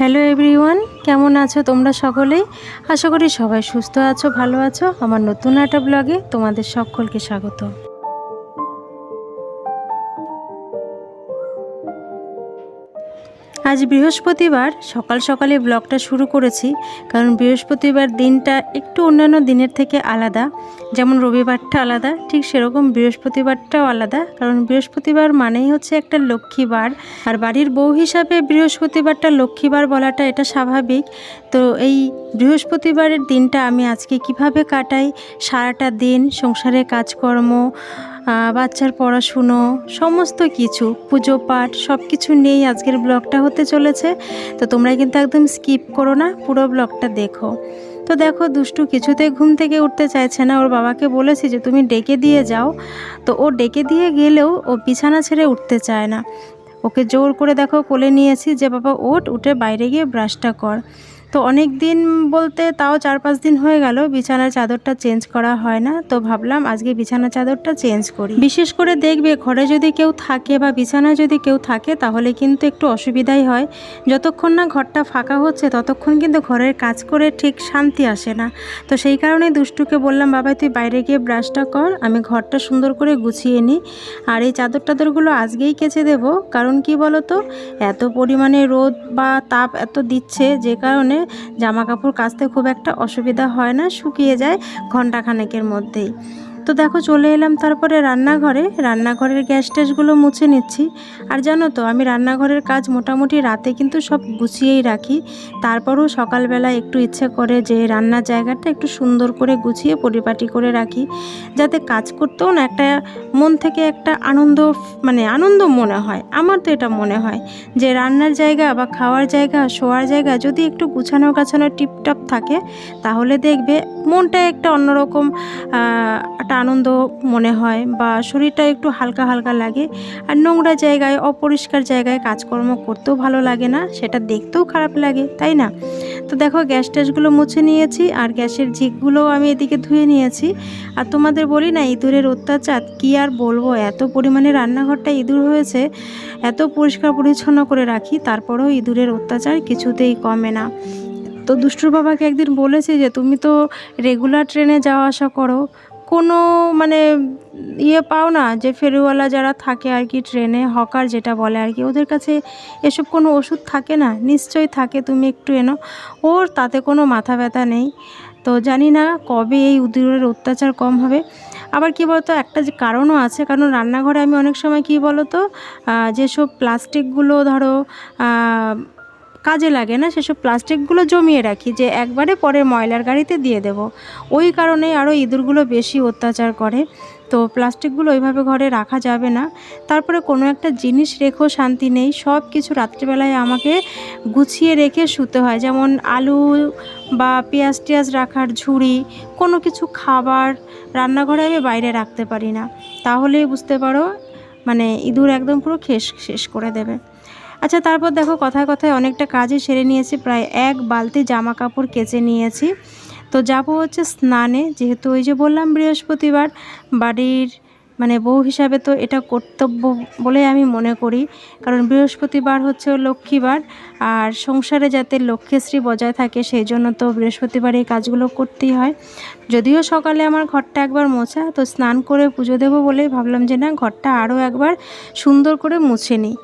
Hello everyone, কেমন আছো তোমরা সকলেই? আশা করি সবাই সুস্থ আছো, ভালো আছো। আমার নতুন একটা ব্লগে তোমাদের সকলকে স্বাগত। আজ বৃহস্পতিবার সকাল সকালে ব্লগটা শুরু করেছি, কারণ বৃহস্পতিবার দিনটা একটু অন্যান্য দিনের থেকে আলাদা। যেমন রবিবারটা আলাদা, ঠিক সেরকম বৃহস্পতিবারটাও আলাদা, কারণ বৃহস্পতিবার মানেই হচ্ছে একটা লক্ষ্মীবার। আর বাড়ির বউ হিসাবে বৃহস্পতিবারটা লক্ষ্মীবার বলাটা এটা স্বাভাবিক। তো এই বৃহস্পতিবারের দিনটা আমি আজকে কিভাবে কাটাই, সারাটা দিন সংসারে কাজকর্ম, বাচ্চার পড়াশুনো, সমস্ত কিছু, পুজো পাঠ, সব কিছু নিয়েই আজকের ব্লগটা হতে চলেছে। তো তোমরা কিন্তু একদম স্কিপ করো না, পুরো ব্লগটা দেখো। তো দেখো, দুষ্টু কিছুতেই ঘুম থেকে উঠতে চাইছে না। ওর বাবাকে বলেছি যে তুমি ডেকে দিয়ে যাও, তো ও ডেকে দিয়ে গেলেও ও বিছানা ছেড়ে উঠতে চায় না। ওকে জোর করে দেখো কোলে নিয়েছি যে বাবা ওঠ, উঠে বাইরে গিয়ে ব্রাশটা কর। তো অনেক দিন বলতে তাও 4-5 দিন হয়ে গেল বিছানার চাদরটা চেঞ্জ করা হয় না। তো ভাবলাম আজকে বিছানার চাদরটা চেঞ্জ করি। বিশেষ করে দেখবে ঘরে যদি কেউ থাকে বা বিছানায় যদি কেউ থাকে তাহলে কিন্তু একটু অসুবিধাই হয়। যতক্ষণ না ঘরটা ফাঁকা হচ্ছে ততক্ষণ কিন্তু ঘরের কাজ করে ঠিক শান্তি আসে না। তো সেই কারণে দুষ্টুকে বললাম বাবা তুই বাইরে গিয়ে ব্রাশটা কর, আমি ঘরটা সুন্দর করে গুছিয়ে নিই। আর এই চাদরগুলো আজকেই কেচে দেবো, কারণ কি বলো তো, এত পরিমাণে রোদ বা তাপ এত দিচ্ছে, যে কারণে জামা কাপড় কাচতে খুব একটা অসুবিধা হয় না, শুকিয়ে যায় ঘন্টাখানেকের মধ্যেই। তো দেখো চলে এলাম তারপরে রান্নাঘরের গ্যাস ট্যাসগুলো মুছে নিচ্ছি। আর জানো তো আমি রান্নাঘরের কাজ মোটামুটি রাতে কিন্তু সব গুছিয়েই রাখি। তারপরেও সকালবেলা একটু ইচ্ছে করে যে রান্নার জায়গাটা একটু সুন্দর করে গুছিয়ে পরিপাটি করে রাখি, যাতে কাজ করতেও না একটা মন থেকে একটা আনন্দ মনে হয়। আমার তো এটা মনে হয় যে রান্নার জায়গা বা খাওয়ার জায়গা, শোয়ার জায়গা যদি একটু গুছানো গাছানো টিপটপ থাকে, তাহলে দেখবে মনটা একটা অন্যরকম একটা আনন্দ মনে হয়, বা শরীরটা একটু হালকা হালকা লাগে। আর নোংরা জায়গায়, অপরিষ্কার জায়গায় কাজকর্ম করতেও ভালো লাগে না, সেটা দেখতেও খারাপ লাগে, তাই না? তো দেখো গ্যাস ট্যাসগুলো মুছে নিয়েছি, আর গ্যাসের ঝিকগুলোও আমি এদিকে ধুয়ে নিয়েছি। আর তোমাদের বলি না, ইঁদুরের অত্যাচার কি আর বলবো, এত পরিমাণে রান্নাঘরটা ইঁদুর হয়েছে। এত পরিষ্কার পরিচ্ছন্ন করে রাখি, তারপরেও ইঁদুরের অত্যাচার কিছুতেই কমে না। তো দুষ্টুর বাবাকে একদিন বলেছি যে তুমি তো রেগুলার ট্রেনে যাওয়া আসা করো, কোনো পাও না যে ফেরিওয়ালা যারা থাকে আর কি, ট্রেনে হকার যেটা বলে আর কি, ওদের কাছে এসব কোনো ওষুধ থাকে না? নিশ্চয়ই থাকে, তুমি একটু এনো। ওর তাতে কোনো মাথা ব্যথা নেই। তো জানি না কবে এই ইঁদুরের অত্যাচার কম হবে। আবার কি বলতো, একটা যে কারণও আছে, কারণ রান্নাঘরে আমি অনেক সময় কি বলতো, যেসব প্লাস্টিকগুলো ধরো কাজে লাগে না, সেসব প্লাস্টিকগুলো জমিয়ে রাখি, যে একবারে পরে ময়লার গাড়িতে দিয়ে দেব। ওই কারণে আরও ইঁদুরগুলো বেশি অত্যাচার করে। তো প্লাস্টিকগুলো ওইভাবে ঘরে রাখা যাবে না। তারপরে কোনো একটা জিনিস রেখেও শান্তি নেই, সব কিছু রাত্রিবেলায় আমাকে গুছিয়ে রেখে শুতে হয়। যেমন আলু বা পেঁয়াজ টিয়াজ রাখার ঝুড়ি, কোনো কিছু খাবার রান্নাঘরে আমি বাইরে রাখতে পারি না, তাহলেই বুঝতে পারো ইঁদুর একদম পুরো শেষ করে দেবে। আচ্ছা, তারপর দেখো কথায় কথায় অনেকটা কাজই সেরে নিয়েছি, প্রায় 1 বালতি জামা কাপড় কেচে নিয়েছি। তো যাবো হচ্ছে স্নানে, যেহেতু ওই যে বললাম বৃহস্পতিবার, বাড়ির বউ হিসাবে তো এটা কর্তব্য বলে আমি মনে করি, কারণ বৃহস্পতিবার হচ্ছে লক্ষ্মীবার। আর সংসারে যাতে লক্ষ্মীশ্রী বজায় থাকে, সেই জন্য তো বৃহস্পতিবার এই কাজগুলো করতেই হয়। যদিও সকালে আমার ঘরটা একবার মোছা, তো স্নান করে পুজো দেবো বলেই ভাবলাম যে না, ঘরটা আরও একবার সুন্দর করে মুছে নিই।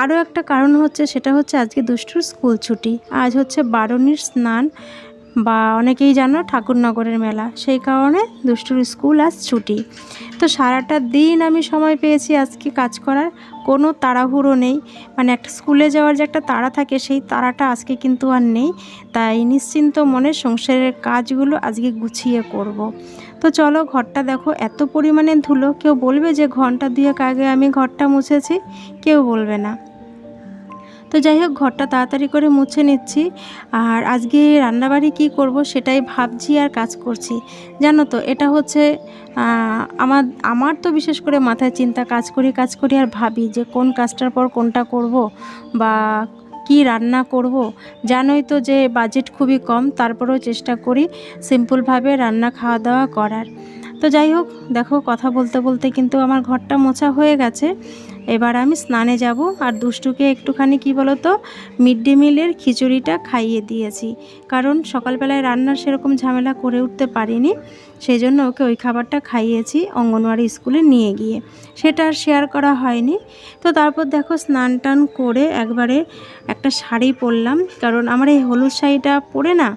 আরও একটা কারণ হচ্ছে, সেটা হচ্ছে আজকে দুষ্টুর স্কুল ছুটি। আজ হচ্ছে বারুণীর স্নান, বা অনেকেই জানো ঠাকুরনগরের মেলা, সেই কারণে দুষ্টুর স্কুল আজ ছুটি। তো সারাটা দিন আমি সময় পেয়েছি আজকে কাজ করার, কোনো তাড়াহুড়ো নেই। একটা স্কুলে যাওয়ার যে একটা তাড়া থাকে, সেই তাড়াটা আজকে কিন্তু আর নেই। তাই নিশ্চিন্ত মনে সংসারের কাজগুলো আজকে গুছিয়ে করব। তো চলো, ঘরটা দেখো এত পরিমাণে ধুলো, কেউ বলবে যে ঘন্টা 2 আগে আমি ঘরটা মুছেছি? কেউ বলবে না। তো যাই হোক, ঘরটা তাড়াতাড়ি করে মুছে নিচ্ছি। আর আজকে রান্নাবাড়ি কি করব সেটাই ভাবছি আর কাজ করছি। জানো তো, এটা হচ্ছে আমার তো বিশেষ করে মাথায় চিন্তা, কাজ করি আর ভাবি যে কোন কাজটার পর কোনটা করব, বা কি রান্না করব। জানোই তো যে বাজেট খুবই কম, তারপরেও চেষ্টা করি সিম্পলভাবে রান্না খাওয়া দাওয়া করার। তো যাই হোক, দেখো কথা বলতে বলতে কিন্তু আমার ঘরটা মোছা হয়ে গেছে। এবার আমি স্নানে যাব। আর দুষ্টুকে একটুখানি কি বলো তো, মিড ডে মিলের খিচুড়িটা খাইয়ে দিয়েছি, কারণ সকালবেলায় রান্নার সেরকম ঝামেলা করে উঠতে পারিনি, সেই জন্য ওকে ওই খাবারটা খাইয়েছি অঙ্গনওয়াড়ি স্কুলে নিয়ে গিয়ে। সেটা আর শেয়ার করা হয়নি। তো তারপর দেখো স্নান টান করে একবারে একটা শাড়ি পরলাম, কারণ আমার এই হলুদ শাড়িটা পরে না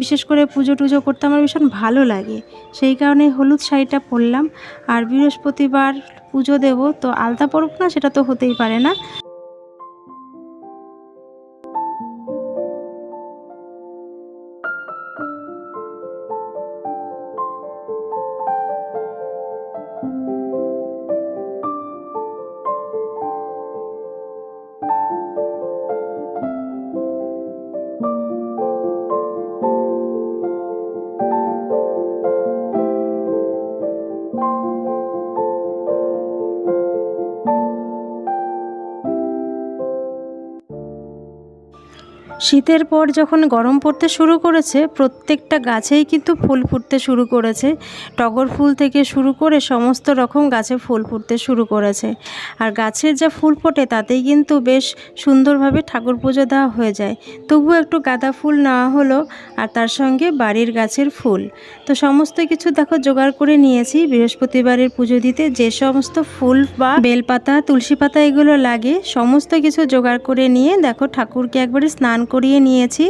বিশেষ করে পুজো টুজো করতে আমার ভীষণ ভালো লাগে, সেই কারণে হলুদ শাড়িটা পরলাম। আর বৃহস্পতিবার পুজো দেব, তো আলতা পরব না সেটা তো হতেই পারে না। শীতের পর যখন গরম পড়তে শুরু করেছে, প্রত্যেকটা গাছেই কিন্তু ফুল ফুটতে শুরু করেছে। টগর ফুল থেকে শুরু করে সমস্ত রকম গাছে ফুল ফুটতে শুরু করেছে। আর গাছের যা ফুল ফোটে তাতেই কিন্তু বেশ সুন্দরভাবে ঠাকুর পুজো দেওয়া হয়ে যায়। তবুও একটু গাঁদা ফুল নেওয়া হলো, আর তার সঙ্গে বাড়ির গাছের ফুল। তো সমস্ত কিছু দেখো জোগাড় করে নিয়েছি বৃহস্পতিবারের পুজো দিতে যে সমস্ত ফুল বা বেলপাতা, তুলসী পাতা এগুলো লাগে, সমস্ত কিছু জোগাড় করে নিয়ে দেখো ঠাকুরকে একবারে স্নান করিয়ে নিয়েছি,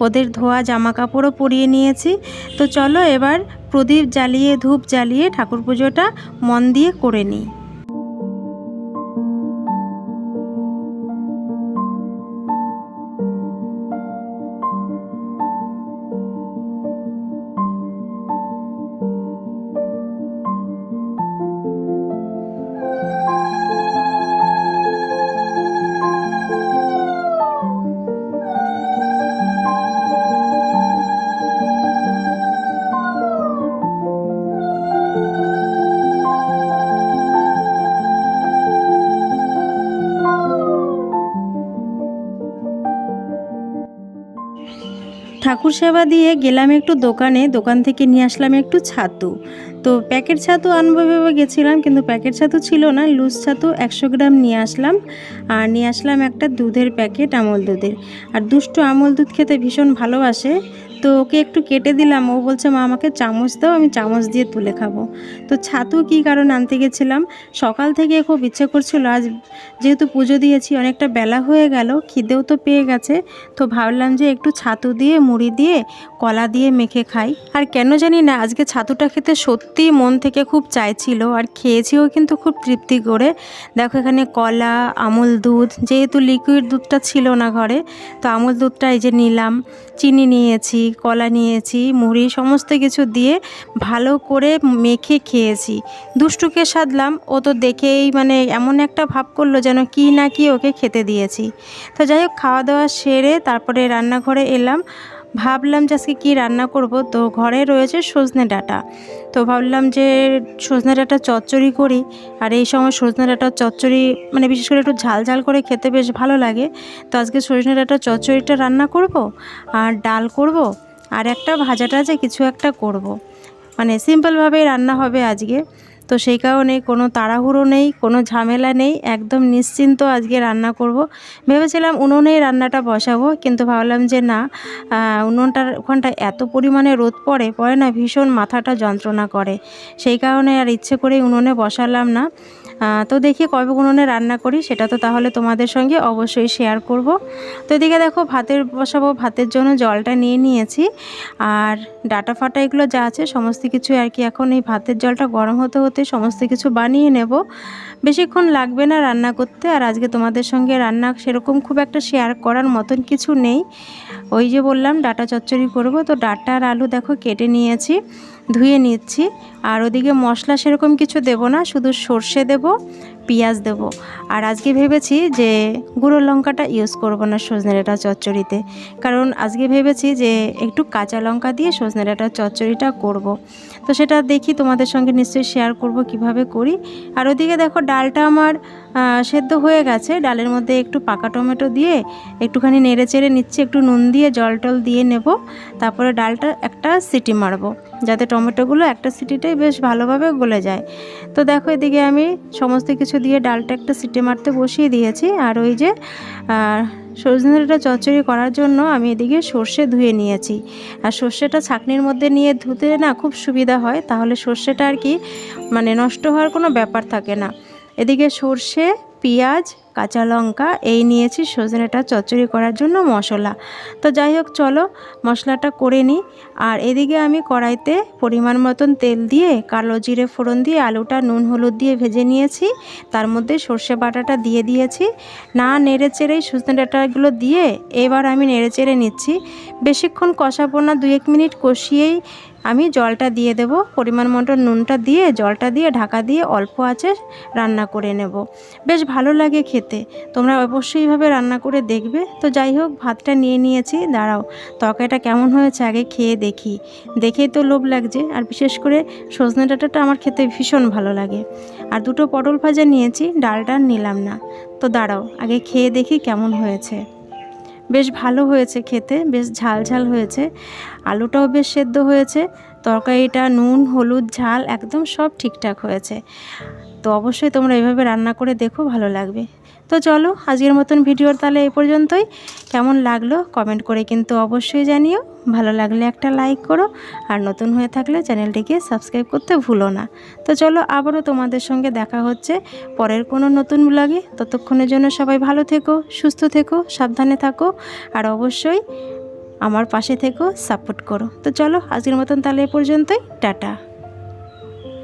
ওদের ধোয়া জামা কাপড়ও পরিয়ে নিয়েছি। তো চলো এবার প্রদীপ জ্বালিয়ে ধূপ জ্বালিয়ে ঠাকুর পুজোটা মন দিয়ে করে নিই। ঠাকুর সেবা দিয়ে গেলাম একটু দোকানে, দোকান থেকে নিয়ে আসলাম একটু ছাতু। তো প্যাকেট ছাতু আনবো ভেবে গেছিলাম, কিন্তু প্যাকেট ছাতু ছিল না, লুজ ছাতু 100 গ্রাম নিয়ে আসলাম। আর নিয়ে আসলাম একটা দুধের প্যাকেট, আমল দুধের। আর দুষ্টু আমল দুধ খেতে ভীষণ ভালোবাসে, তো ওকে একটু কেটে দিলাম। ও বলছে মা আমাকে চামচ দাও, আমি চামচ দিয়ে তুলে খাবো। তো ছাতু কী কারণে আনতে গেছিলাম, সকাল থেকে খুব ইচ্ছে করছিল, আজ যেহেতু পুজো দিয়েছি অনেকটা বেলা হয়ে গেল, খিদেও তো পেয়ে গেছে, তো ভাবলাম যে একটু ছাতু দিয়ে মুড়ি দিয়ে কলা দিয়ে মেখে খাই। আর কেন জানি না আজকে ছাতুটা খেতে সত্যিই মন থেকে খুব চাইছিল, আর খেয়েছিও কিন্তু খুব তৃপ্তি করে। দেখো এখানে কলা, আমল দুধ, যেহেতু লিকুইড দুধটা ছিল না ঘরে, তো আমল দুধটা এই যে নিলাম, চিনি নিয়েছি, কলা নিয়েছি, মুড়ি, সমস্ত কিছু দিয়ে ভালো করে মেখে খেয়েছি। দুষ্টুকে সাধলাম, ও তো দেখেই মানে এমন একটা ভাব করলো যেন কি না কি ওকে খেতে দিয়েছি। তো যাই হোক, খাওয়া দাওয়া সেরে তারপরে রান্নাঘরে এলাম, ভাবলাম যে আজকে কী রান্না করব। তো ঘরে রয়েছে সজনে ডাঁটা, তো ভাবলাম যে সজনে ডাঁটা চচ্চড়ি করি। আর এই সময় সজনে ডাঁটা চচ্চড়ি মানে বিশেষ করে একটু ঝাল ঝাল করে খেতে বেশ ভালো লাগে। তো আজকে সজনে ডাঁটা চচ্চড়িটা রান্না করব, আর ডাল করব, আর একটা ভাজা টাজা কিছু একটা করব, মানে সিম্পলভাবেই রান্না হবে আজকে। তো সেই কারণে কোনো তাড়াহুড়ো নেই, কোনো ঝামেলা নেই, একদম নিশ্চিন্ত আজকে রান্না করব। ভেবেছিলাম উনুনেই রান্নাটা বসাবো, কিন্তু ভাবলাম যে না, উনুনটার ওখানটা এত পরিমাণে রোদ পড়ে না, ভীষণ মাথাটা যন্ত্রণা করে, সেই কারণে আর ইচ্ছে করে উনুনে বসালাম না। তো দেখি কবে উনুনে রান্না করি, সেটা তো তাহলে তোমাদের সঙ্গে অবশ্যই শেয়ার করব। তো এদিকে দেখো ভাতের বসাবো, ভাতের জন্য জলটা নিয়ে নিয়েছি, আর ডাটা ফাটা এগুলো যা আছে সমস্ত কিছু আর কি এখন এই ভাতের জলটা গরম হতে হতে সমস্ত কিছু বানিয়ে নেব। বেশিক্ষণ লাগবে না রান্না করতে। আর আজকে তোমাদের সঙ্গে রান্না সেরকম খুব একটা শেয়ার করার মতন কিছু নেই, ওই যে বললাম ডাটা চচ্চড়ি করব। তো ডাটা আর আলু দেখো কেটে নিয়েছি, ধুয়ে নিচ্ছি। আর ওদিকে মশলা সেরকম কিছু দেব না, শুধু সর্ষে দেব, পেঁয়াজ দেব। আর আজকে ভেবেছি যে গুঁড়ো লঙ্কাটা ইউজ করব না সজনে ডাঁটা চচ্চড়িতে, কারণ আজকে ভেবেছি যে একটু কাঁচা লঙ্কা দিয়ে সজনে ডাঁটা চচ্চড়িটা করব। তো সেটা দেখি তোমাদের সঙ্গে নিশ্চয়ই শেয়ার করব কিভাবে করি। আর ওদিকে দেখো ডালটা আমার সেদ্ধ হয়ে গেছে, ডালের মধ্যে একটু পাকা টমেটো দিয়ে একটুখানি নেড়ে চেড়ে নিচ্ছি, একটু নুন দিয়ে জল টল দিয়ে নেব, তারপরে ডালটা একটা সিটি মারবো। যাতে টমেটোগুলো একটা সিটিতেই বেশ ভালোভাবে গলে যায়। তো দেখো এদিকে আমি সমস্ত কিছু দিয়ে ডালটা একটা সিটি মারতে বসিয়ে দিয়েছি। আর ওই যে সজনে ডাঁটা চচ্চড়ি করার জন্য আমি এদিকে সর্ষে ধুয়ে নিয়েছি। আর সর্ষেটা ছাঁকনির মধ্যে নিয়ে ধুতে না খুব সুবিধা হয়, তাহলে সর্ষেটা আর কি মানে নষ্ট হওয়ার কোনো ব্যাপার থাকে না। এদিকে সর্ষে, পেঁয়াজ, কাঁচা লঙ্কা এই নিয়েছি সজনেটা চচ্চড়ি করার জন্য মশলা। তো যাই হোক চলো মশলাটা করে নিই। আর এদিকে আমি কড়াইতে পরিমাণ মতন তেল দিয়ে কালো জিরে ফোড়ন দিয়ে আলুটা নুন হলুদ দিয়ে ভেজে নিয়েছি। তার মধ্যে সর্ষে বাটাটা দিয়ে দিয়েছি। না নেড়ে চেড়েই সজনে ডাঁটাগুলো দিয়ে এবার আমি নেড়ে চেড়ে নিচ্ছি। বেশিক্ষণ কষাবো না, 2-1 মিনিট কষিয়েই আমি জলটা দিয়ে দেব। পরিমাণ মতো নুনটা দিয়ে জলটা দিয়ে ঢাকা দিয়ে অল্প আঁচে রান্না করে নেব। বেশ ভালো লাগে খেতে, তোমরা অবশ্যই এইভাবে রান্না করে দেখবে। তো যাই হোক ভাতটা নিয়ে নিয়েছি, দাঁড়াও তরকারিটা কেমন হয়েছে আগে খেয়ে দেখি। দেখেই তো লোভ লাগছে। আর বিশেষ করে সজনে ডাঁটাটা আমার খেতে ভীষণ ভালো লাগে। আর 2টো পটল ভাজা নিয়েছি, ডালটা নিলাম না। তো দাঁড়াও আগে খেয়ে দেখি কেমন হয়েছে। বেশ ভালো হয়েছে খেতে, বেশ ঝাল ঝাল হয়েছে, আলুটাও বেশ সেদ্ধ হয়েছে, তরকারিটা নুন হলুদ ঝাল একদম সব ঠিকঠাক হয়েছে। তো অবশ্যই তোমরা এইভাবে রান্না করে দেখো, ভালো লাগবে। তো চলো আজকের মতন ভিডিওর তাহলে এই পর্যন্তই। কেমন লাগলো কমেন্ট করে কিন্তু অবশ্যই জানিও। ভালো লাগলে একটা লাইক করো, আর নতুন হয়ে থাকলে চ্যানেলটিকে সাবস্ক্রাইব করতে ভুলো না। তো চলো আবারও তোমাদের সঙ্গে দেখা হচ্ছে পরের কোনো নতুন ব্লগে। ততক্ষণের জন্য সবাই ভালো থেকো, সুস্থ থেকো, সাবধানে থাকো, আর অবশ্যই আমার পাশে থেকো, সাপোর্ট করো। তো চলো আজকের মতন তাহলে এই পর্যন্তই, টাটা।